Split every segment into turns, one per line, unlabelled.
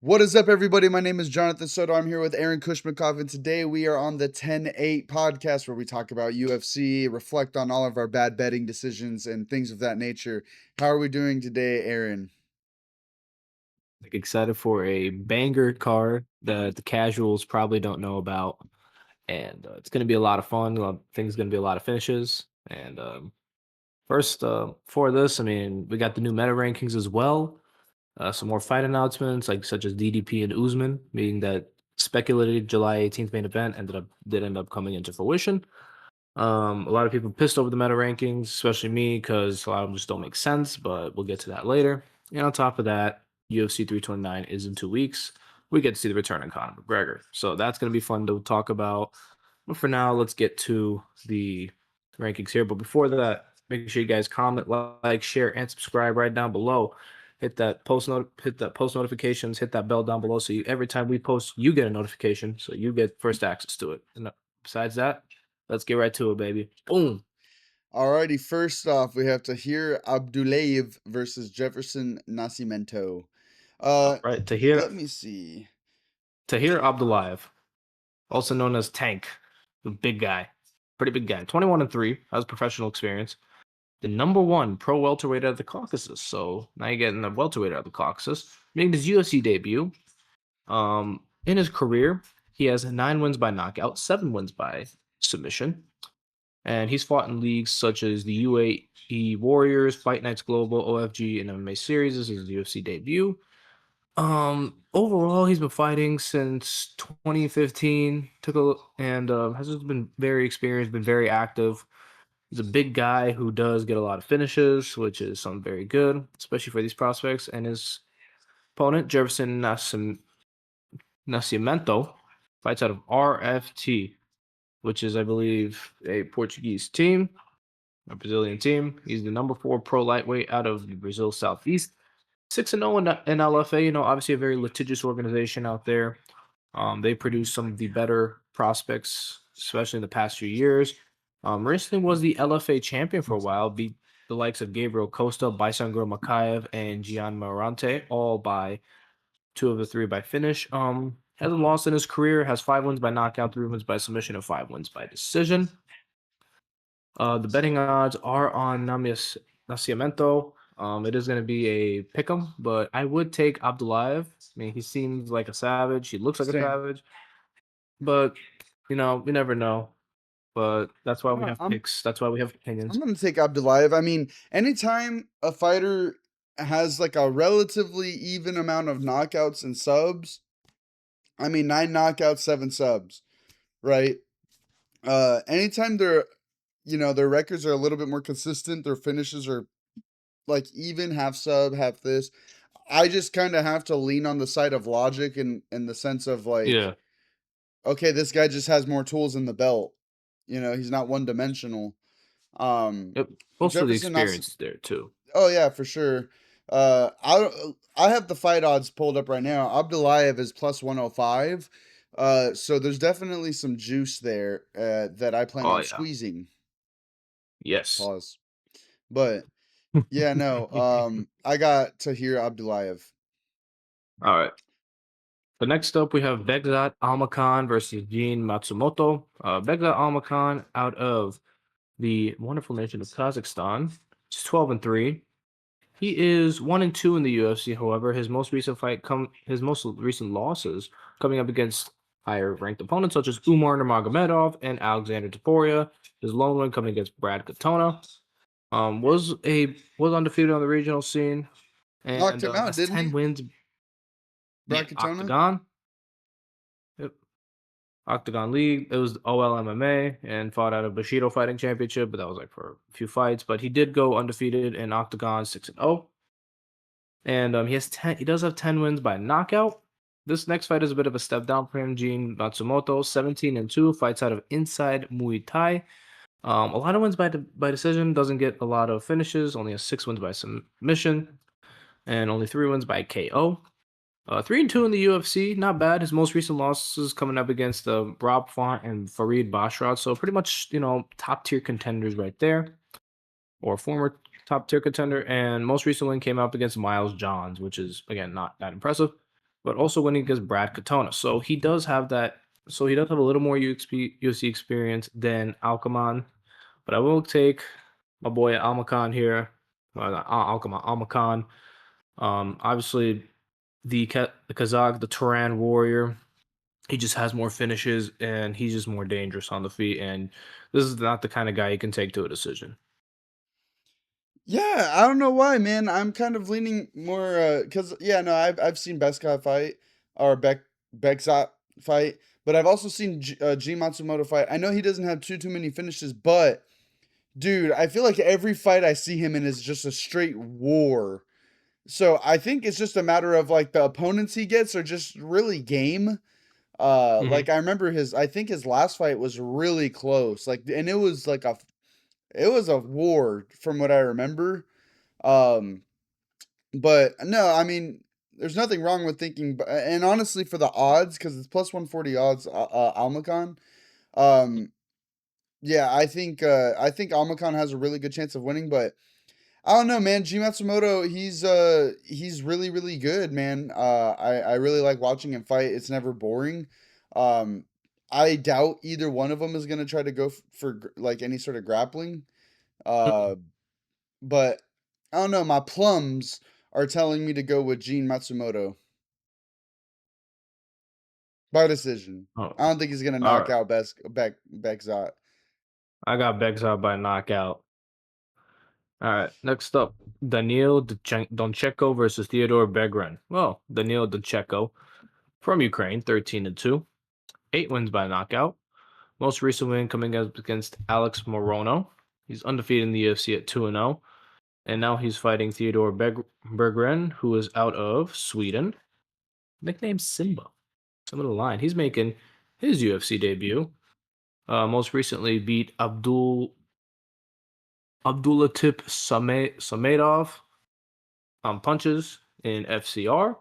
What is up, everybody? My name is Jonathan Soto. I'm here with Aaron Kushmakov, and today we are on the 10-8 podcast where we talk about UFC, reflect on all of our bad betting decisions, and things of that nature. How are we doing today, Aaron?
Excited for a banger card that the casuals probably don't know about, and it's going to be a lot of fun. I think it's going to be a lot of finishes. And first, for this, I mean, we got the new meta rankings as well. Some more fight announcements, like such as DDP and Usman, meaning that speculated July 18th main event did end up coming into fruition. A lot of people pissed over the meta rankings, especially me, because a lot of them just don't make sense, but we'll get to that later. And on top of that, UFC 329 is in 2 weeks. We get to see the return of Conor McGregor. So that's going to be fun to talk about. But for now, let's get to the rankings here. But before that, make sure you guys comment, like, share, and subscribe right down below. Hit that post notifications, hit that bell down below so every time we post, you get a notification, so you get first access to it. And besides that, let's get right to it, baby. Boom.
Alrighty, first off, we have Tahir Abdullayev versus Jefferson Nascimento.
All
Uh,
right.
let me see.
Tahir Abdullayev, also known as Tank, the big guy. Pretty big guy. 21-3, has professional experience. The number one pro welterweight out of the Caucasus. So now you're getting the welterweight out of the Caucasus. Making his UFC debut. In his career, he has 9 wins by knockout, 7 wins by submission. And he's fought in leagues such as the UAE Warriors, Fight Nights Global, OFG, and MMA Series. This is his UFC debut. Overall, he's been fighting since 2015. Has just been very experienced, been very active. He's a big guy who does get a lot of finishes, which is something very good, especially for these prospects. And his opponent, Nascimento, fights out of RFT, which is, I believe, a Portuguese team, a Brazilian team. He's the number 4 pro lightweight out of Brazil Southeast. 6-0 in LFA, obviously a very litigious organization out there. They produce some of the better prospects, especially in the past few years. Recently was the LFA champion for a while, beat the likes of Gabriel Costa, Baisangro Makayev, and Gian Marante, all by 2 of the 3 by finish. Hasn't lost in his career, has 5 wins by knockout, 3 wins by submission, and 5 wins by decision. The betting odds are on Nascimento. It is going to be a pick'em, but I would take Abdullayev. I mean, he seems like a savage. He looks like a
Same.
savage, but we never know. But that's why we
Uh,
have
I'm
picks. That's why we have
I'm
opinions.
gonna take Abdullayev. I mean, anytime a fighter has like a relatively even amount of knockouts and subs, I mean 9 knockouts, 7 subs, right? Anytime their records are a little bit more consistent, their finishes are like even half sub, half this. I just kind of have to lean on the side of logic in the sense of like,
Yeah,
okay, this guy just has more tools in the belt. He's not one dimensional. Um,
yep. Also, the
Jefferson
experience is there too.
Oh yeah, for sure. I have the fight odds pulled up right now. Abdullayev is plus 105. So there's definitely some juice there that I plan
Oh
on
yeah,
squeezing.
yes.
Pause. But yeah, no. I got Tahir Abdullayev.
All right. So next up, we have Begzat Almakan versus Jean Matsumoto. Begzat Almakan out of the wonderful nation of Kazakhstan. He's 12-3. He is 1-2 in the UFC. However, his most recent losses coming up against higher ranked opponents such as Umar Nurmagomedov and Alexander Topuria. His lone win coming against Brad Katona. Was undefeated on the regional scene
Knocked
and
him out,
has
didn't
10
he?
wins. Yeah,
Bracatona?
Octagon. Yep. Octagon League. It was OL MMA and fought out of Bushido Fighting Championship, but that was like for a few fights. But he did go undefeated in Octagon 6-0. And he does have 10 wins by knockout. This next fight is a bit of a step down for him. Gene Matsumoto, 17-2, fights out of Inside Muay Thai. A lot of wins by decision, doesn't get a lot of finishes, only has 6 wins by submission, and only 3 wins by KO. 3-2 in the UFC, not bad. His most recent losses coming up against Rob Font and Farid Basharat. So pretty much, top tier contenders right there, or former top tier contender. And most recent win came up against Miles Johns, which is again not that impressive. but also winning against Brad Katona. So he does have that. So he does have a little more UFC experience than Alcamon. But I will take my boy Almacan here. Not Alcamon, Almacan. Obviously the Kazakh, the Turan warrior. He just has more finishes and he's just more dangerous on the feet. And this is not the kind of guy you can take to a decision.
Yeah, I don't know why, man. I'm kind of leaning more cuz yeah, no, I've seen Beskar fight or Bekzat fight, but I've also seen G Matsumoto fight. I know he doesn't have too many finishes, but dude, I feel like every fight I see him in is just a straight war. So I think it's just a matter of like the opponents he gets are just really game.
Hmm.
Like I remember I think his last fight was really close. Like, and it was a war from what I remember. Um, but no, I mean, there's nothing wrong with thinking. And honestly, for the odds, because it's plus 140 odds, Almacan. Um, yeah, I think Almacan has a really good chance of winning, but I don't know, man. G Matsumoto, he's really really good, man. I really like watching him fight. It's never boring. Um, I doubt either one of them is gonna try to go for like any sort of grappling. Uh, but I don't know. My plums are telling me to go with Gene Matsumoto by decision.
Oh,
I don't think he's gonna
all
knock
right.
out Bekzat.
I got Begzad by knockout. All right. Next up, Daniil Doncheko versus Theodore Begren. Well, Daniil Doncheko from Ukraine, 13-2, 8 wins by knockout. Most recent win coming up against Alex Morono. He's undefeated in the UFC at 2-0. And now he's fighting Theodore Berggren, who is out of Sweden. Nicknamed Simba. Some of the line. He's making his UFC debut. Most recently beat Abdulatif Samedov on punches in FCR.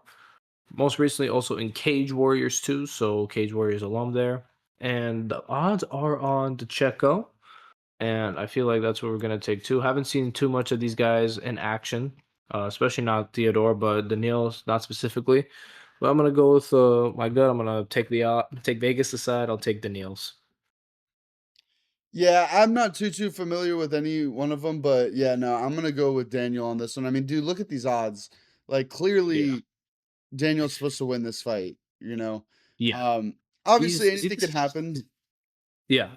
Most recently also in Cage Warriors too, so Cage Warriors alum there. And the odds are on Checo. And I feel like that's what we're gonna take too. Haven't seen too much of these guys in action, especially not Theodore, but Daniils not specifically. But I'm gonna go with my gut. I'm gonna take Vegas aside. I'll take Daniils.
Yeah, I'm not too familiar with any one of them, but yeah, no, I'm gonna go with Daniel on this one. I mean, dude, look at these odds. Like
Yeah,
clearly Daniel's you supposed to win this fight, you know.
yeah.
Um Obviously anything could
He's
happen,
yeah.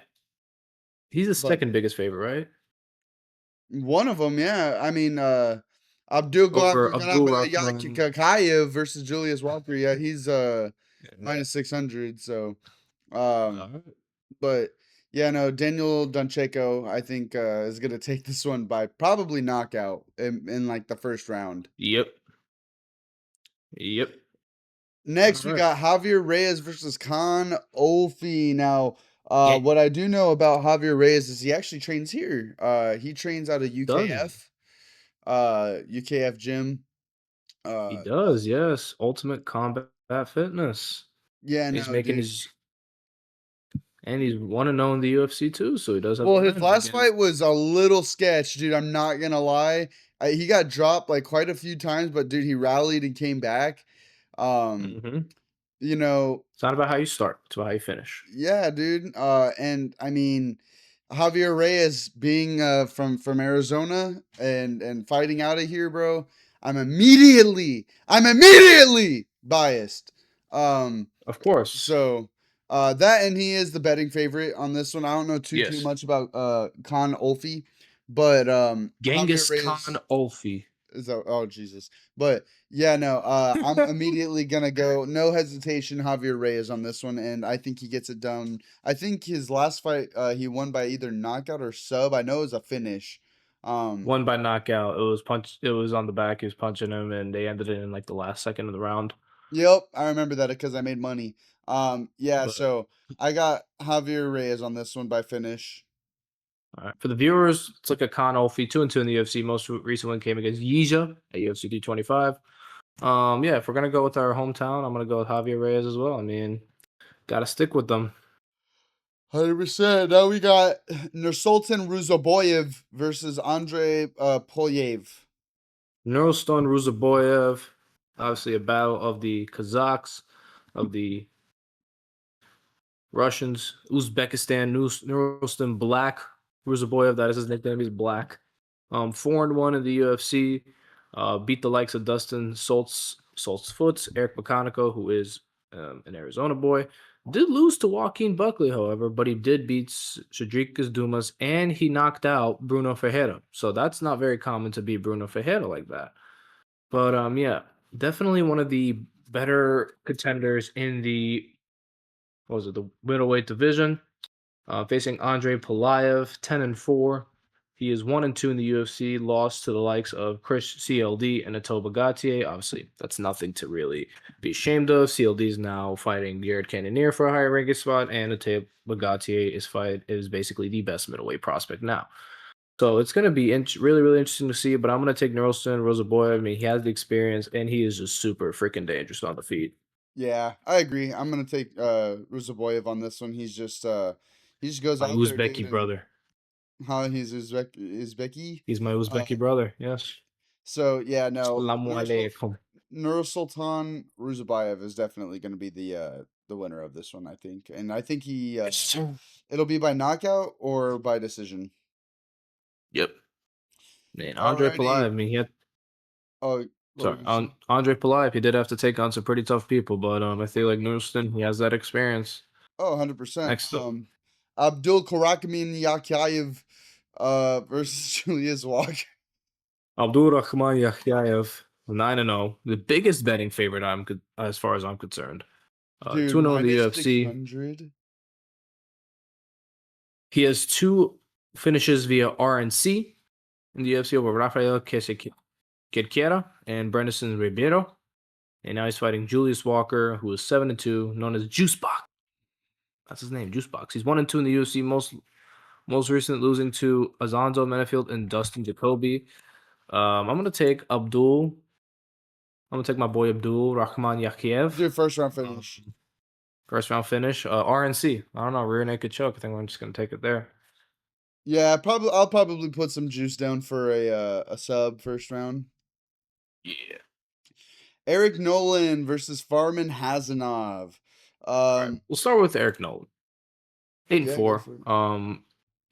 He's the
but
second biggest favorite, right?
one of them, yeah. I mean, Abdul
Over Abdul Rahman.
Kakayev versus Julius Walker. Yeah, he's
Yeah.
minus 600, so um
Alright.
but yeah, no, Daniel Doncheko, I think is going to take this one by probably knockout in like the first round.
Yep. Yep. All
Next, we
right.
got Javier Reyes versus Khan Olfi. Now,
Yeah.
what I do know about Javier Reyes is he actually trains here. He trains out of
Does he?
UKF gym.
He
Uh,
does, yes. Ultimate Combat Fitness.
yeah,
He's
no,
making
dude.
his and he's 1-0 in the UFC too, so he does have a
Well, his
win
last
against.
fight was a little sketch, dude. I'm not gonna lie. He got dropped like quite a few times, but dude, he rallied and came back. Um,
Mhm.
you know,
It's not about how you start, it's about how you finish.
yeah, dude. And I mean, Javier Reyes being from Arizona and fighting out of here, bro. I'm immediately biased. Um,
Of course.
so that and he is the betting favorite on this one. I don't know too
Yes.
much about Khan Olfi, but Javier
Genghis Khan
Reyes
Olfi.
is that, oh Jesus. But yeah, no, I'm immediately gonna go, no hesitation, Javier Reyes on this one, and I think he gets it done. I think his last fight, he won by either knockout or sub. I know it was a finish. Um,
Won by knockout. It was on the back, he was punching him, and they ended it in like the last second of the round.
yep, I remember that because I made money. Yeah,
But
so I got Javier Reyes on this one by finish.
all right. For the viewers, it's like a Khan Olfi 2-2 in the UFC. Most recent one came against Yija at UFC 225. Yeah, if we're gonna go with our hometown, I'm gonna go with Javier Reyes as well. I mean, gotta stick with them.
100%. Now we got Nursultan Ruzoboyev versus Andrei Polyev.
Nurulston Ruzaboyev. Obviously, a battle of the Kazakhs, of the Russians, Uzbekistan, Nurulstan Black, Ruzaboyev, that is his nickname. He's Black. 4-1 in the UFC. Beat the likes of Dustin Schultz Foots, Eric Meconico, who is an Arizona boy. Did lose to Joaquin Buckley, however, but he did beat Cedric Dumas and he knocked out Bruno Ferreira. So that's not very common to beat Bruno Ferreira like that. But yeah, definitely one of the better contenders in the what was it, the middleweight division. Facing Andre Polayev, 10-4. He is 1-2 in the UFC, lost to the likes of Chris CLD and Atoba Gatier. Obviously, that's nothing to really be ashamed of. CLD is now fighting Jared Cannonier for a higher ranking spot, and Atoba Gatier is basically the best middleweight prospect now. So it's going to be really, really interesting to see. But I'm going to take Nerlston Rosaboy. I mean, he has the experience, and he is just super freaking dangerous on the feet.
Yeah, I agree. I'm gonna take Ruzaboyev on this one. He just goes
My
out there, dude,
Uzbeki
and
brother.
how he's Uzbeki.
He's my
Uh,
Uzbeki brother. Yes.
so yeah, no,
Assalamu alaikum.
Nursultan Ruzabayev is definitely going to be the winner of this one, I think, and I think
Yes, sir.
it'll be by knockout or by decision.
Yep. Man, Andre Polayev,
Alrighty.
I mean, he had
Oh, what were
sorry,
you saying?
Andre Polayev, he did have to take on some pretty tough people, but I feel like Newston, he has that experience.
Oh, 100%.
Next up,
Abdul Karakimin Yakyayev versus Julius Walker.
Abdul Rahman Yakhyaev, 9-0, the biggest betting favorite as far as I'm concerned.
Dude,
2-0 in the
minus
UFC.
600.
He has two finishes via RNC in the UFC over Rafael Quedquera and Brandon Ribeiro. And now he's fighting Julius Walker, who is 7-2, known as Juicebox. That's his name, Juicebox. He's 1-2 in the UFC, most recent losing to Azonzo Menafield and Dustin Jacoby. I'm gonna take Abdul. I'm gonna take my boy Abdul Rahman Yakiev.
Dude, first round finish.
First round finish. RNC. I don't know, rear naked choke. I think I'm just gonna take it there.
Yeah, probably I'll probably put some juice down for a sub first round.
Yeah.
Eric Nolan versus Farman Hazanov.
All right. We'll start with Eric Nolan. 8 and
Yeah, go
4.
for it.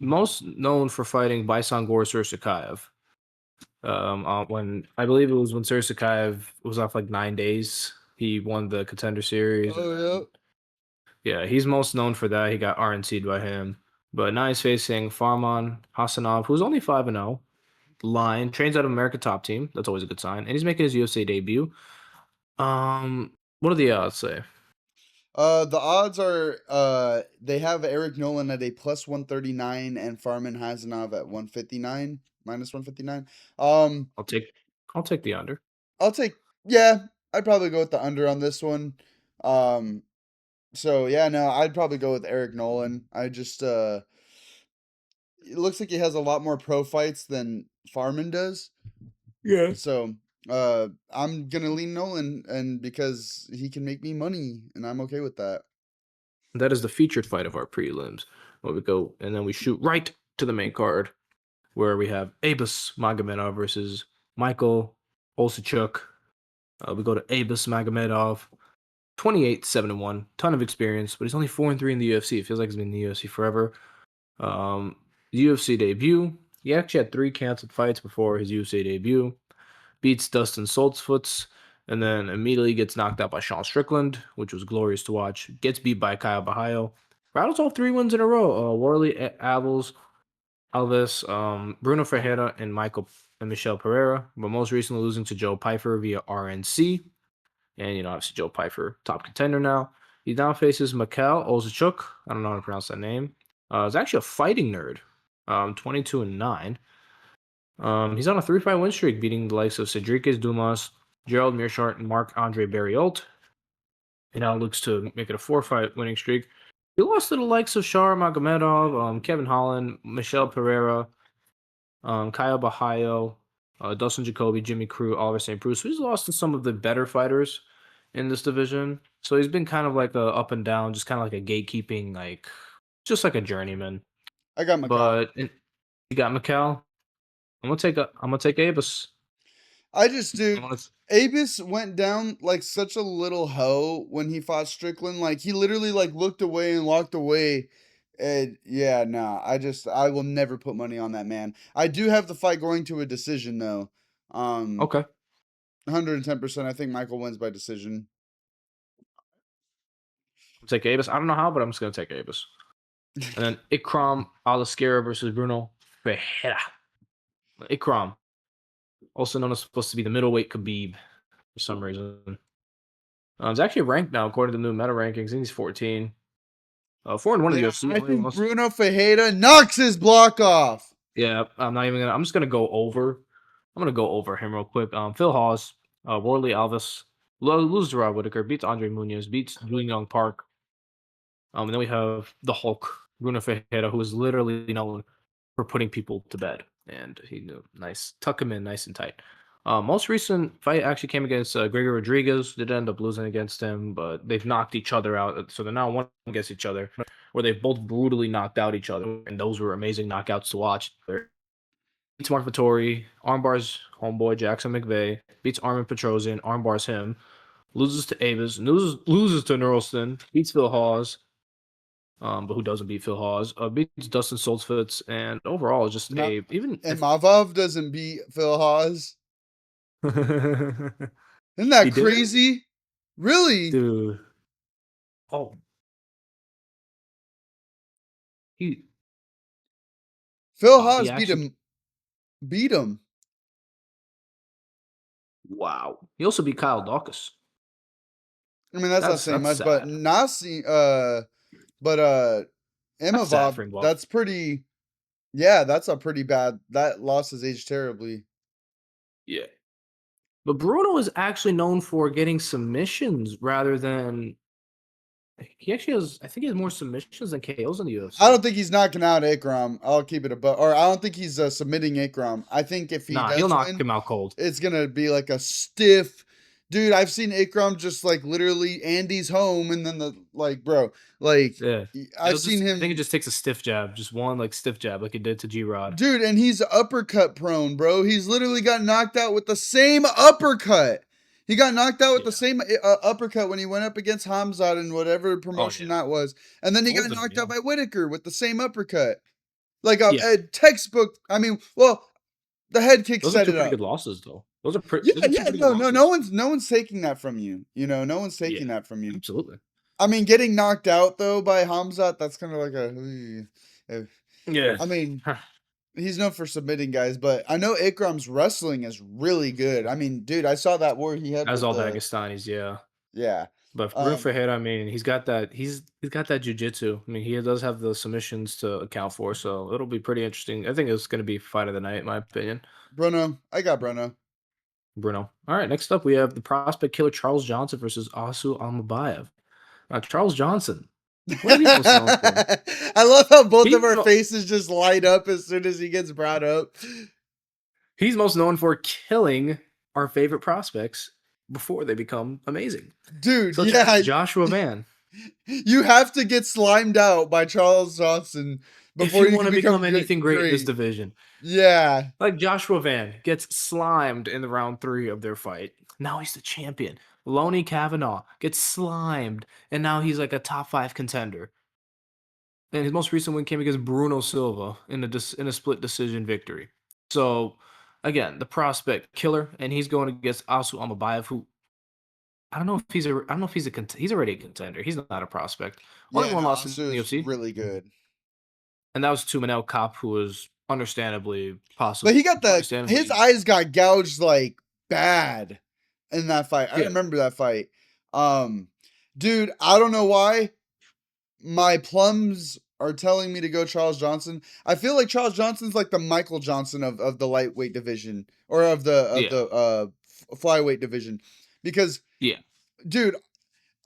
Most known for fighting Baisan Gor Sursakayev. When I believe it was when Sursakayev was off like 9 days, he won the Contender Series.
Oh
Yeah, he's most known for that. He got RNC'd by him. But now he's facing Farman Hassanov, who's only 5-0. Line trains out of America Top Team. That's always a good sign. And he's making his UFC debut. What do the odds say?
The odds are they have Eric Nolan at a plus 139 and Farman Hazanov at 159 minus 159.
I'll take I'll take the under.
I'll take yeah, I'd probably go with the under on this one. Um so yeah, no, I'd probably go with Eric Nolan. I just it looks like he has a lot more pro fights than Farman does.
Yeah.
So I'm gonna lean Nolan and because he can make me money and I'm okay with that.
That is the featured fight of our prelims. Where we go and then we shoot right to the main card where we have Abus Magomedov versus Michael Olsichuk. We go to Abus Magomedov, 28-7-1, ton of experience, but he's only 4-3 in the UFC. It feels like he's been in the UFC forever. UFC debut. He actually had 3 canceled fights before his UFC debut. Beats Dustin Soltzfoots, and then immediately gets knocked out by Sean Strickland, which was glorious to watch. Gets beat by Kyle Bahayo. Rattles off 3 wins in a row. Warley Alves, Bruno Ferreira, and Michelle Pereira, but most recently losing to Joe Pyfer via RNC. And, obviously Joe Pyfer, top contender now. He now faces Mikhail Olzachuk. I don't know how to pronounce that name. He's actually a fighting nerd. 22-9. He's on a 3-fight win streak, beating the likes of Cedric Dumas, Gerald Mearshart, and Marc-Andre Barriault. He now looks to make it a 4-fight winning streak. He lost to the likes of Shar Magomedov, Kevin Holland, Michelle Pereira, Kyle Bahayo, Dustin Jacoby, Jimmy Crew, Oliver St. Bruce. So he's lost to some of the better fighters in this division. So he's been kind of like a up and down, just kind of like a gatekeeping, just like a journeyman.
I got Macau.
But you got Mikal. I'm gonna take Abus.
I just dude,
Unless
Abus went down like such a little hoe when he fought Strickland. Like he literally like looked away and walked away. And yeah, nah. I will never put money on that man. I do have the fight going to a decision though. Um
okay,
110%. I think Michael wins by decision.
I'll take Abus. I don't know how, but I'm just gonna take Abus. And then Ikram Alaskera versus Bruno Ferreira. Ikram, also known as supposed to be the middleweight Khabib for some reason. He's actually ranked now according to the new meta rankings. I think he's 14. 4-1 in the
Yeah,
UFC.
I
Only
think
lost.
Bruno Ferreira knocks his block off.
Yeah, I'm not even gonna. I'm just gonna go over. I'm gonna go over him real quick. Phil Hawes, Worley Alves, loses to Rob Whitaker, beats Andre Munoz, beats Julian Young Park. And then we have the Hulk, Bruno Ferreira, who is literally known for putting people to bed, and he knew nice tuck him in nice and tight. Most recent fight actually came against Gregor Rodriguez. Did end up losing against him, but they've knocked each other out, so they're now one against each other, where they've both brutally knocked out each other, and those were amazing knockouts to watch. Beats Mark Vittori, armbars homeboy Jackson McVeigh, beats Armin Petrosian, armbars him, loses to Avis, loses to Neuralston, beats Phil Hawes, but who doesn't beat Phil Hawes? Beats Dustin Solzfitz, and overall, just
Not
a even
and
if
Mavov doesn't beat Phil Hawes. Isn't that
he didn't,
crazy? Really?
dude. Oh, he
Phil
wow, he
Hawes
actually
beat him.
wow. He also beat Kyle Dawkins.
I mean, that's not saying
That's
much, but
sad.
Nasi but
That's sad
Imavov,
for him.
that's pretty yeah, that's a pretty bad that loss has aged terribly.
Yeah, but Bruno is actually known for getting submissions rather than he actually has. I think he has more submissions than KOs in the
I
UFC.
don't think he's knocking out Ikram. I'll keep it or I don't think he's submitting Ikram. I think if he
Nah, he'll
does
knock
win,
him out cold.
it's gonna be like a stiff. Dude, I've seen Ikram just like literally Andy's home, and then the like, bro, like
Yeah.
I've seen
I think it
him,
just takes a stiff jab, just one like stiff jab, like it did to G Rod.
dude, and he's uppercut prone, bro. He's literally got knocked out with the same uppercut. He got knocked out with the
Yeah.
same uppercut when he went up against Hamzat in whatever
Oh
promotion
yeah.
that was, and then he got
Both of them.
knocked
Yeah.
out by Whitaker with the same uppercut. Like
Yeah.
a textbook. I mean, well, the head kick
Those are
set
two
it
pretty
up.
good losses, though.
Yeah,
Those are two
yeah,
pretty good
no
losses.
one's taking that from you. You know, no one's
Yeah.
taking that from you.
Absolutely.
I mean, getting knocked out though by Hamzat, that's kind of like
Yeah.
I mean,
Huh.
he's known for submitting guys, but I know Ikram's wrestling is really good. I mean, dude, I saw that war he had
As
with
all
the
Dagestanis, yeah.
yeah.
But Bruno
Um,
Ferreira, I mean, he's got that jujitsu. I mean, he does have the submissions to account for, so it'll be pretty interesting. I think it's going to be fight of the night, in my opinion.
Bruno, I got Bruno.
Bruno. All right, next up we have the prospect killer Charles Johnson versus Asu Almabayev. Charles Johnson, what is he most known for?
I love how both of
He's
our
mo-
faces just light up as soon as he gets brought up.
he's most known for killing our favorite prospects before they become amazing,
Dude,
such as
yeah,
Joshua Van.
you have to get slimed out by Charles Johnson
If
before
you
you
want
can
to
become
become anything great in this
great.
division,
Yeah.
like Joshua Van gets slimed in the round 3 of their fight. Now he's the champion. Loney Kavanaugh gets slimed, and now he's like a top 5 contender. And his most recent win came against Bruno Silva in in a split decision victory. So again, the prospect killer, and he's going against Asu Amabayev, who I don't know if he's already a contender. He's not a prospect. Only
Yeah,
one
no,
loss in
Asu
the
is
UFC,
really good.
and that was to Manel Kopp, who was understandably
But
possible,
he got his
understandably,
eyes got gouged like bad in that fight. I
yeah,
remember that fight. Um, dude, I don't know why my plums are telling me to go Charles Johnson. I feel like Charles Johnson's like the Michael Johnson of the lightweight division or of
yeah,
the flyweight division. Because
yeah,
dude,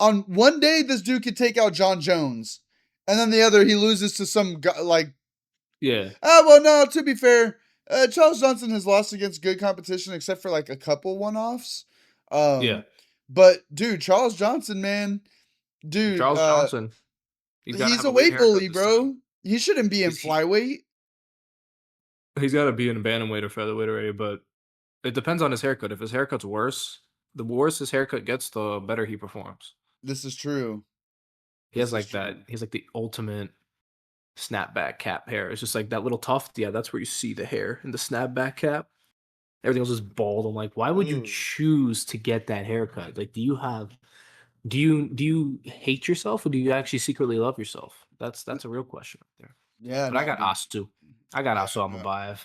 on one day this dude could take out John Jones, and then the other he loses to some guy like
yeah,
well, no. To be fair, Charles Johnson has lost against good competition, except for like a couple one-offs.
yeah.
Um, but dude, Charles Johnson, man, dude,
Charles Johnson, he's got to
he's
have
a
a weird
weight
haircut
bully,
this time.
bro. He shouldn't be in
He's
flyweight.
he's got to be an bantamweight or featherweight already, but It depends on his haircut. If his haircut's worse, the worse his haircut gets, the better he performs.
This is true.
He
This
has
is
like that.
true.
He's like the ultimate snapback cap hair. It's just like that little tuft. Yeah, that's where you see the hair in the snapback cap. Everything else is bald. I'm like, why would you
Ooh.
choose to get that haircut? Like, do you hate yourself or do you actually secretly love yourself? That's a real question right there.
Yeah,
But I
no,
got
dude.
Astu. I got
Yeah,
Astu
no.
Almabayev.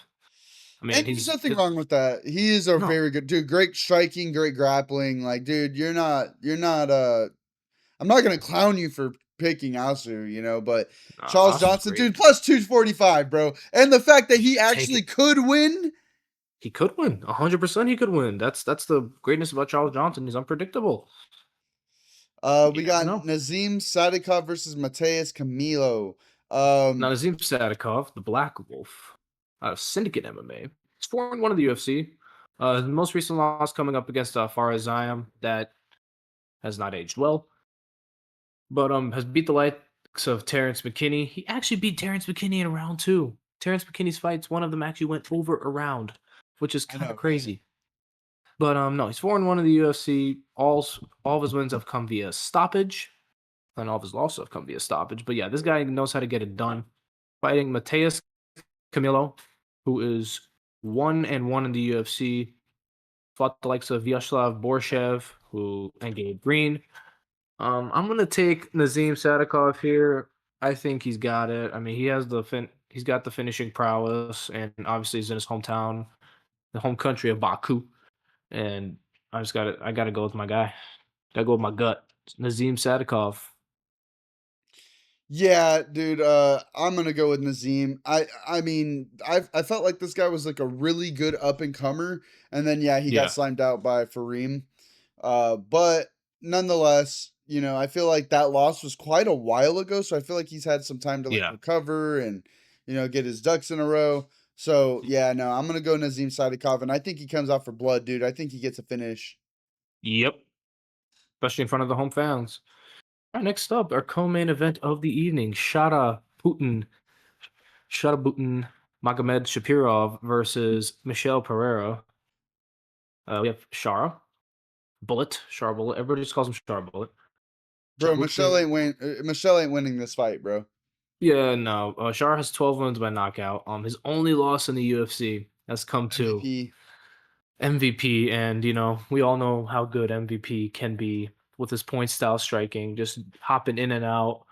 I mean,
And there's
he's
nothing wrong with that. He is a
no,
very good dude. Great striking, great grappling. Like, dude, you're not I'm not gonna clown you for picking Asu, but Charles
Astu's
Johnson,
great.
dude, plus 245, bro. And the fact that he
Take
actually
it.
could win.
He could win. 100% he could win. That's the greatness about Charles Johnson. He's unpredictable.
We
You never
got
know.
Nazim Sadikov versus Mateus Camilo.
Now,
Um,
Nazim Sadikov, the Black Wolf, out of Syndicate MMA. He's 4-1 of the UFC. His most recent loss coming up against Faraz Ziam, that has not aged well, but has beat the likes of Terrence McKinney. He actually beat Terrence McKinney in round two. Terrence McKinney's fights, one of them actually went over a round, which is
I
kind
know,
of
right?
crazy. But no, he's 4-1 of the UFC. All of his wins have come via stoppage, and all of his losses have come via stoppage. But yeah, this guy knows how to get it done. Fighting Mateus Camilo, who is 1-1 in the UFC, fought the likes of Vyacheslav Borshev, and Gabe Green. I'm gonna take Nazim Sadikov here. I think he's got it. I mean, he's got the finishing prowess, and obviously he's in his hometown, the home country of Baku. And I gotta go with my guy. Gotta go with my gut. Nazim Sadikov.
Yeah, dude. I'm gonna go with Nazim. I mean, I felt like this guy was like a really good up and comer, and then yeah, he got
Yeah,
slimed out by Fareem. But nonetheless, I feel like that loss was quite a while ago, so I feel like he's had some time to like
yeah.
recover and get his ducks in a row. So yeah, no, I'm gonna go Nazim Sadikov, and I think he comes out for blood, dude. I think he gets a finish.
Yep. Especially in front of the home fans. All right, next up, our co-main event of the evening: Shara Putin Magomed Shapirov versus Michelle Pereira. We have Shara Bullet. Everybody just calls him Shara Bullet.
Bro,
Putin.
Michelle ain't winning this fight, bro.
Yeah, no. Shara has 12 wins by knockout. His only loss in the UFC has come to
MVP.
MVP, and we all know how good MVP can be with his point style striking, just hopping in and out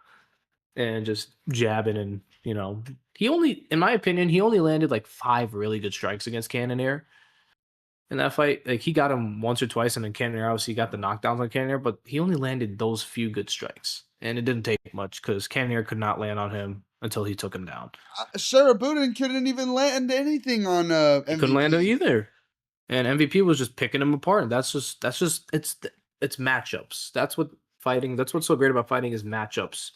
and just jabbing, and in my opinion, he only landed like 5 really good strikes against Cannonier in that fight. Like, he got him once or twice, and then Cannonier obviously got the knockdowns on Cannonier, but he only landed those few good strikes, and it didn't take much because Cannonier could not land on him until he took him down.
Sharabutin couldn't even land anything on
He couldn't land him
MVP.
either. And MVP was just picking him apart. And it's matchups. That's what's so great about fighting is matchups.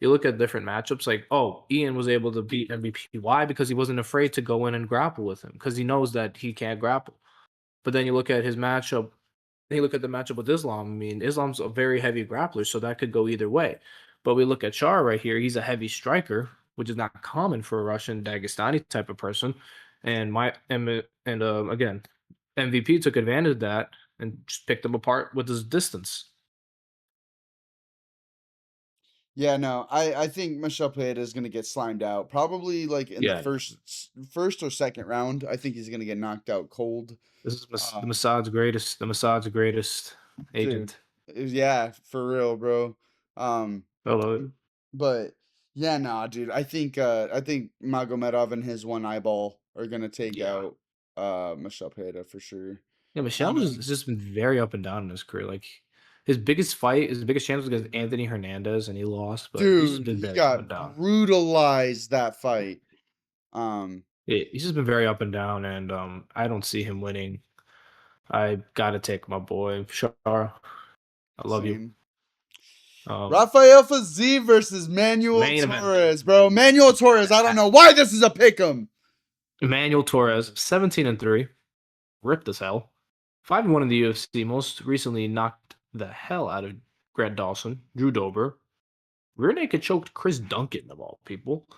You look at different matchups, like, oh, Ian was able to beat MVP. Why? Because he wasn't afraid to go in and grapple with him, because he knows that he can't grapple. But then you look at his matchup, then you look at the matchup with Islam. I mean, Islam's a very heavy grappler, so that could go either way. But we look at Char right here. He's a heavy striker, which is not common for a Russian Dagestani type of person. And again, MVP took advantage of that and just picked them apart with his distance.
Yeah, no, I think Michelle Pieta is gonna get slimed out. Probably like in the
Yeah,
first or second round. I think he's gonna get knocked out cold.
this is the
Um,
Mossad's greatest. The Mossad's greatest
dude,
agent.
yeah, for real, bro. Um,
I love it.
but yeah, nah, dude. I think Magomedov and his one eyeball are gonna take
Yeah.
out Michelle Pieta for sure.
Yeah, Michelle has just been very up and down in his career. Like, his biggest chance was against Anthony Hernandez, and he lost. But he's just
Dude,
been
he
very up and
got
down.
brutalized that fight. Um,
Yeah, he's just been very up and down, and I don't see him winning. I gotta take my boy Shar. I love you.
same.
Um,
Rafael Fiziev versus Manuel
Main event.
Torres, bro. Manuel Torres. I don't know why this is a pick 'em.
Emmanuel Torres, 17-3, ripped as hell. 5-1 in the UFC. Most recently knocked the hell out of Grant Dawson, Drew Dober. Rear naked choked Chris Duncan of all people.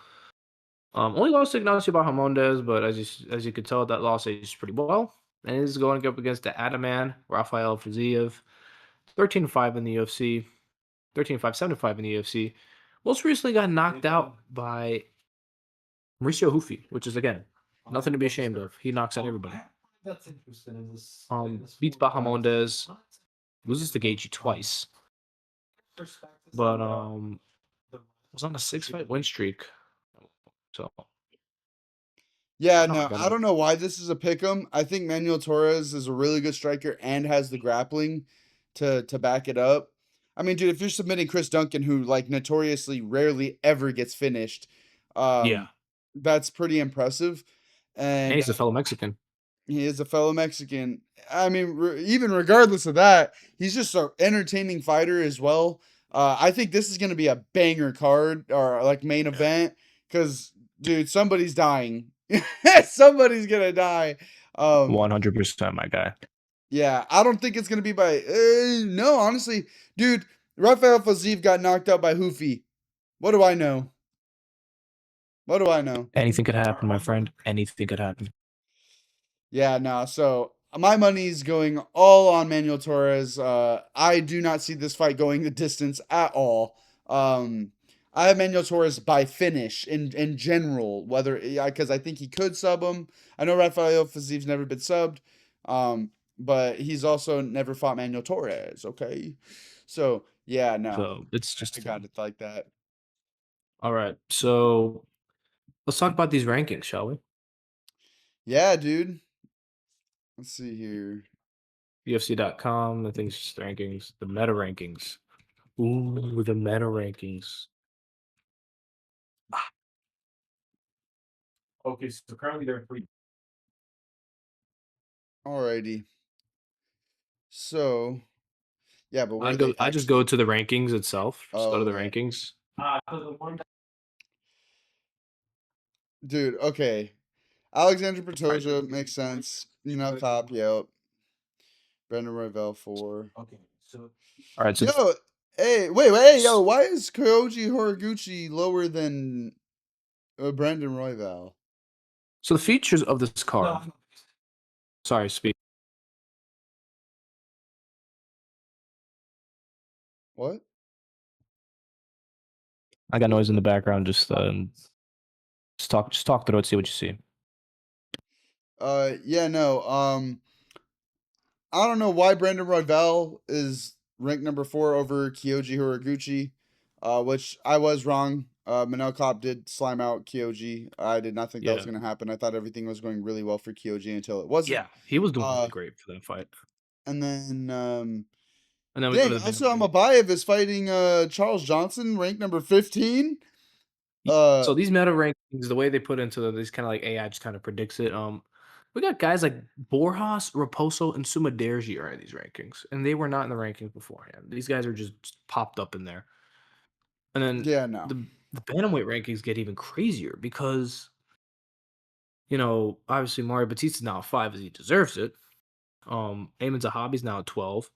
Only lost to Ignacio Bahamondes, but as you could tell, that loss aged pretty well. and he's going up against the Ataman, Rafael Fiziev, 13-5 in the UFC, 13-5, 7-5 in the UFC. Most recently got knocked out by Mauricio Hufi, which is again nothing to be ashamed of. He knocks out everybody. Beats Bahamondes, loses to Gaethje twice, but was on a 6-fight win streak. So
Yeah,
I don't
no,
know.
I don't know why this is a pick 'em. I think Manuel Torres is a really good striker and has the grappling to back it up. I mean, dude, if you're submitting Chris Duncan, who like notoriously rarely ever gets finished,
Yeah,
um, that's pretty impressive.
and
And
he's a fellow Mexican.
he is a fellow Mexican. I mean, even regardless of that, he's just an entertaining fighter as well. I think this is going to be a banger card or like main event because, dude, somebody's dying. Somebody's gonna die. Um,
100%, my guy.
yeah, I don't think it's gonna be by. No, honestly, dude, Rafael Fiziev got knocked out by Hoofy. What do I know? What do I know?
Anything could happen, my friend. Anything could happen.
Yeah, no. So my money's going all on Manuel Torres. I do not see this fight going the distance at all. I have Manuel Torres by finish in general, whether because I think he could sub him. I know Rafael Fiziev's never been subbed, but he's also never fought Manuel Torres. Okay, so yeah, no,
So it's just
I got it like that.
all right. So let's talk about these rankings, shall we?
Yeah, dude. Let's see here.
UFC.com, the things rankings, the meta rankings. Ooh, the meta rankings. Okay, so currently there are three.
Alrighty. So yeah, but
I
where
go.
they
I just go
actually?
to the rankings itself. Just go to
Oh,
the
okay.
rankings.
Dude, okay. Alexander Pantoja makes sense. You know, top, yep. Brendan Royval 4.
Okay, so all right. So,
Yo, hey, wait, yo, why is Kyoji Horiguchi lower than Brendan Royval?
so the features of this card. Sorry, speak.
What?
I got noise in the background. Just talk through it. See what you see.
Yeah, no. I don't know why Brendan Royval is ranked number 4 over Kyoji Horiguchi, which I was wrong. Manel Cop did slime out Kyoji. I did not think that was
Yeah,
going to happen. I thought everything was going really well for Kyoji until it wasn't.
yeah. He was doing
Uh,
really great for that fight.
and then,
And then we go
dang,
to the
also
bantamweight.
Amabayev is fighting Charles Johnson, ranked number 15. Uh,
So these meta rankings, the way they put into these kind of like AI just kind of predicts it. We got guys like Borjas, Raposo, and Sumaderji are in these rankings, and they were not in the rankings beforehand. These guys are just popped up in there. And then
yeah, no.
the bantamweight rankings get even crazier because obviously Mario Batista's now at 5 as he deserves it. Eamon Zahabi's now at 12.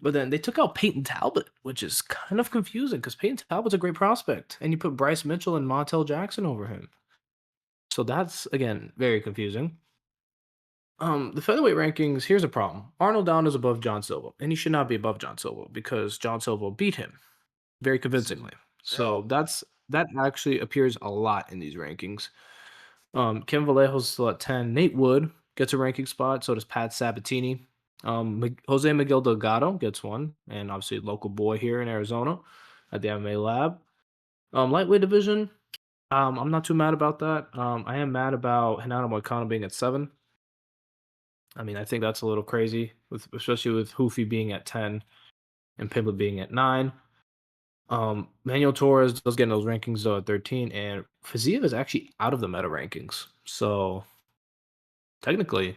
But then they took out Peyton Talbot, which is kind of confusing because Peyton Talbot's a great prospect, and you put Bryce Mitchell and Montel Jackson over him. So that's again very confusing. The featherweight rankings, here's a problem. Arnold Down is above John Silva, and he should not be above John Silva because John Silva beat him very convincingly.
Yeah.
So that actually appears a lot in these rankings. Ken Vallejo's still at 10. Nate Wood gets a ranking spot. So does Pat Sabatini. Jose Miguel Delgado gets one, and obviously local boy here in Arizona at the MMA Lab. Lightweight division, I'm not too mad about that. I am mad about Hinata Moicano being at 7. I mean, I think that's a little crazy, especially with Hoofy being at 10 and Pimblett being at 9. Manuel Torres does get in those rankings though at 13, and Fiziev is actually out of the meta rankings. So technically,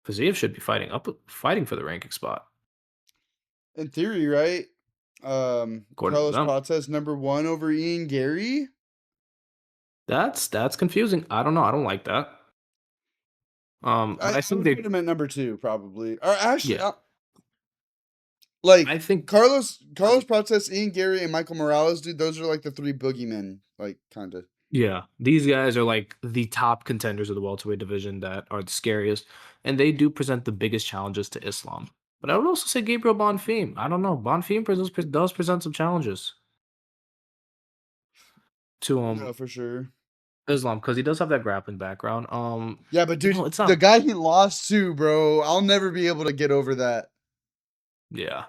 Fiziev should be fighting for the ranking spot,
In theory, right?
according to
Carlos
them.
Prates number 1 over Ian Gary.
That's confusing. I don't know. I don't like that.
I
I think
would
they,
put him at number 2 probably. Or actually,
yeah,
like
I think
Carlos Prates, Ian Gary, and Michael Morales, dude. Those are like the 3 boogeymen, like kind of.
Yeah, these guys are like the top contenders of the welterweight division that are the scariest, and they do present the biggest challenges to Islam. But I would also say Gabriel Bonfim. I don't know. Bonfim does present some challenges to
No, for sure.
Islam because he does have that grappling background.
Yeah, but dude,
It's
the
not.
guy he lost to, bro, I'll never be able to get over that.
Yeah.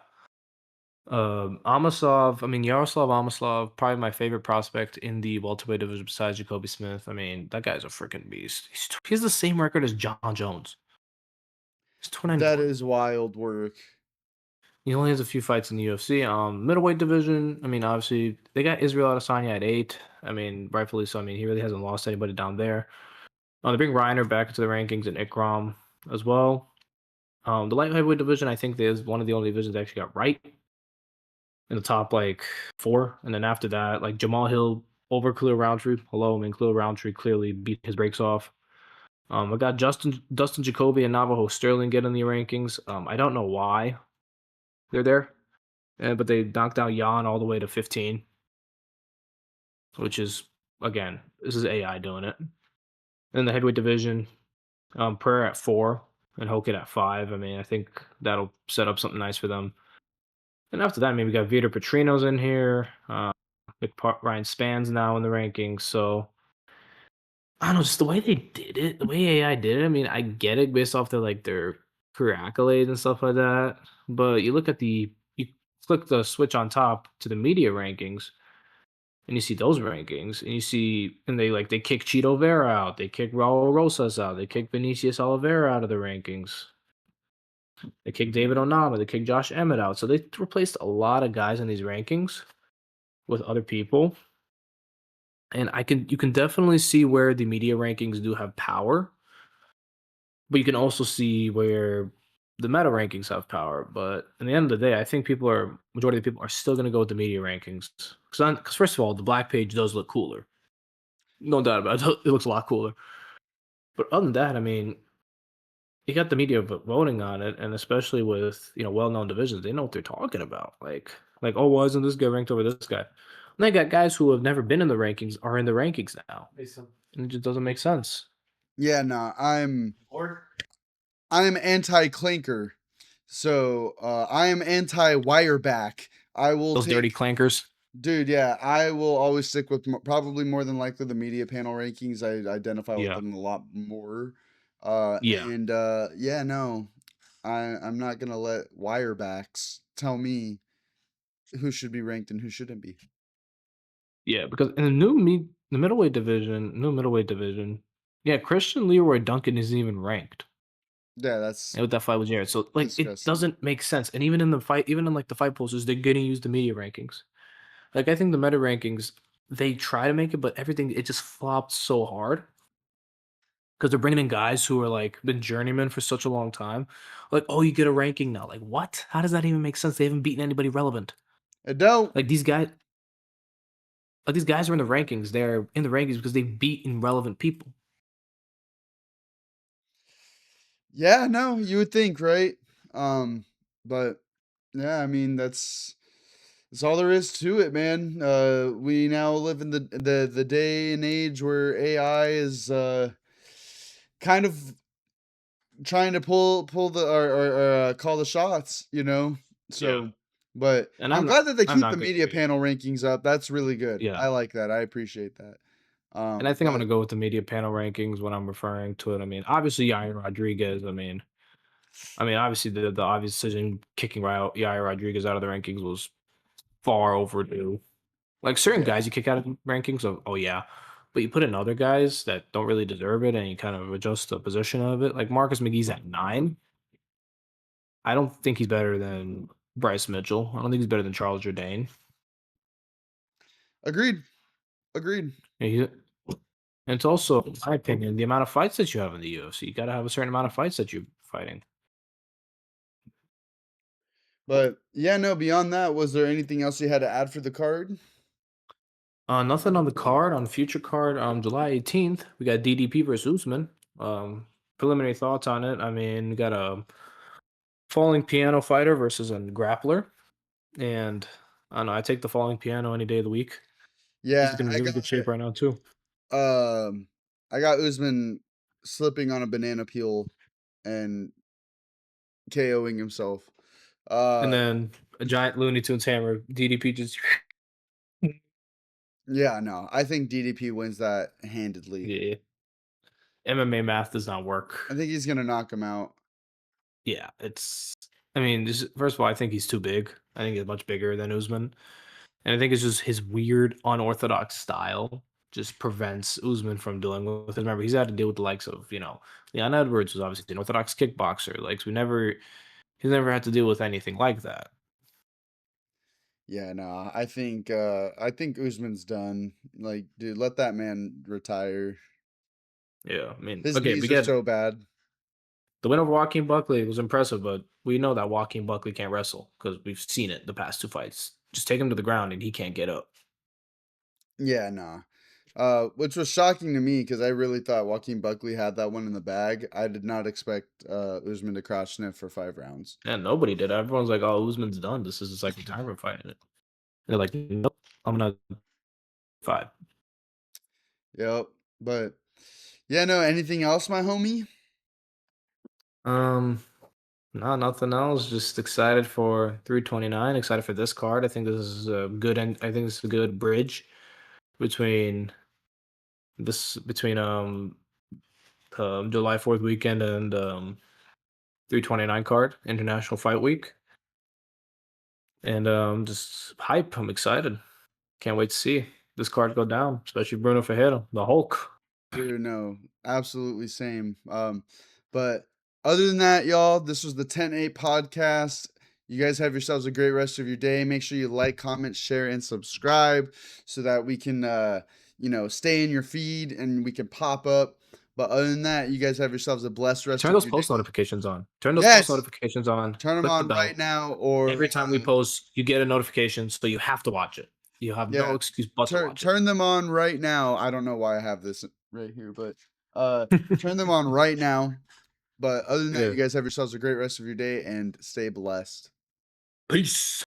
Amasov, I mean, Yaroslav Amasov, probably my favorite prospect in the welterweight division besides Jacoby Smith. I mean, that guy's a freaking beast. He has the same record as John Jones. He's
That
291.
is wild work.
He only has a few fights in the UFC. Middleweight division, I mean, obviously, they got Israel Adesanya at 8. I mean, rightfully so. I mean, he really hasn't lost anybody down there. They bring Reiner back into the rankings and Ikram as well. The light heavyweight division, I think, is one of the only divisions that actually got right in the top like 4, and then after that, like Jamal Hill over Khalil Roundtree. Hello, I mean Khalil Roundtree clearly beat his breaks off. I got Dustin Jacoby and Navajo Sterling getting the rankings. I don't know why they're there, but they knocked out Jan all the way to 15, which is again this is AI doing it. In the heavyweight division, Prayer at 4 and Hoken at 5. I mean, I think that'll set up something nice for them. And after that, maybe we got Vitor Petrino's in here. Ryan Span's now in the rankings. So I don't know, just the way they did it, the way AI did it. I mean, I get it based off their career accolades and stuff like that. But you click the switch on top to the media rankings, and you see those rankings, and you see, and they kick Cheeto Vera out, they kick Raul Rosas out, they kick Vinicius Oliveira out of the rankings, they kick David Onama, they kick Josh Emmett out. So they replaced a lot of guys in these rankings with other people. And you can definitely see where the media rankings do have power, but you can also see where the meta rankings have power. But in the end of the day, I think majority of the people are still going to go with the media rankings because first of all, the black page does look cooler, no doubt about it. It looks a lot cooler. But other than that, I mean, you got the media voting on it, and especially with well-known divisions, they know what they're talking about. Like, oh, why isn't this guy ranked over this guy? And they got guys who have never been in the rankings are in the rankings now, and it just doesn't make sense.
Yeah, nah, I'm
Or
I'm anti-clinker. So, I am anti-wireback. I will
those dirty
take
clankers.
dude, yeah, I will always stick with probably more than likely the media panel rankings. I identify with
Yeah,
them a lot more.
yeah,
Yeah, no, I'm not gonna let wirebacks tell me who should be ranked and who shouldn't be.
yeah. Because in the new middleweight division, yeah, Christian Leroy Duncan isn't even ranked.
Yeah,
And with that fight with Jared, so like it
disgusting.
doesn't make sense. And even in the fight, even in like the fight posters, they're gonna use the media rankings. Like I think the meta rankings, they try to make it, but everything it just flopped so hard because they're bringing in guys who are like been journeymen for such a long time. Like, oh, you get a ranking now. Like, what? How does that even make sense? They haven't beaten anybody relevant.
I don't.
Like these guys are in the rankings. They're in the rankings because they've beaten relevant people.
Yeah, no, you would think, right? Um, but yeah, I mean that's all there is to it, man. We now live in the day and age where AI is kind of trying to pull the or call the shots, you know.
Yeah,
So, but
and
I'm glad that they
I'm
keep the
not gonna
media
be.
panel rankings up. That's really good.
Yeah,
I like that. I appreciate that.
and I think I'm
But
gonna go with the media panel rankings when I'm referring to it. I mean, obviously Yair Rodriguez. I mean, obviously the obvious decision kicking Yair Rodriguez out of the rankings was far overdue. Like certain
yeah,
guys you kick out of rankings of oh yeah, but you put in other guys that don't really deserve it, and you kind of adjust the position of it. Like Marcus McGee's at 9. I don't think he's better than Bryce Mitchell. I don't think he's better than Charles Jourdain.
agreed, agreed.
Yeah, and it's also, in my opinion, the amount of fights that you have in the UFC. You got to have a certain amount of fights that you're fighting.
But yeah, no. Beyond that, was there anything else you had to add for the card?
Nothing on the card. On the future card, July 18th, we got DDP versus Usman. Preliminary thoughts on it. I mean, we got a falling piano fighter versus a grappler. And I don't know, I take the falling piano any day of the week. He's
Yeah,
in
I
really
got
good shape right now too.
Um, I got Usman slipping on a banana peel and KOing himself.
And
Uh,
then a giant Looney Tunes hammer. DDP just
yeah, no, I think DDP wins that handedly.
yeah. MMA math does not
I
work.
think he's gonna knock him out.
Yeah, it's. I mean, first of all, I think he's too big. I think he's much bigger than Usman, and I think it's just his weird, unorthodox style just prevents Usman from dealing with it. Remember, he's had to deal with the likes of Leon Edwards was obviously an orthodox kickboxer. Like he's never had to deal with anything like that.
Yeah, no, I think Usman's done. Like, dude, let that man retire.
Yeah, I mean,
His
okay, we
knees are
get
so bad.
the win over Joaquin Buckley was impressive, but we know that Joaquin Buckley can't wrestle because we've seen it the past two fights. Just take him to the ground and he can't get up.
Yeah, nah. Which was shocking to me because I really thought Joaquin Buckley had that one in the bag. I did not expect Usman to crouch sniff for 5 rounds.
And nobody did. Everyone's like, "Oh, Usman's done. This is his like retirement fight." And they're like, "Nope, I'm gonna fight."
Yep. But yeah, no, anything else, my homie?
Um, no, nothing else. Just excited for 329. Excited for this card. I think this is a good and I think this is a good bridge between between July 4th weekend and 329 card International Fight Week. And just hype. I'm excited. Can't wait to see this card go down, especially Bruno Ferreira, the Hulk.
Dude, no, absolutely same. But other than that, y'all, this was the 10-8 podcast. You guys have yourselves a great rest of your day. Make sure you like, comment, share, and subscribe so that we can stay in your feed and we can pop up. But other than that, you guys have yourselves a blessed rest
Turn
of
those
your day.
post notifications on. Turn those post
Yes,
notifications on.
turn them
Click the
on right
bell.
now, or
Every time we post, you get a notification, so you have to watch it. You have no
yeah,
excuse but to watch it.
turn them on right now. I don't know why I have this right here, but uh, turn them on right now. But other than that,
Yeah.
you guys have yourselves a great rest of your day and stay blessed.
Peace.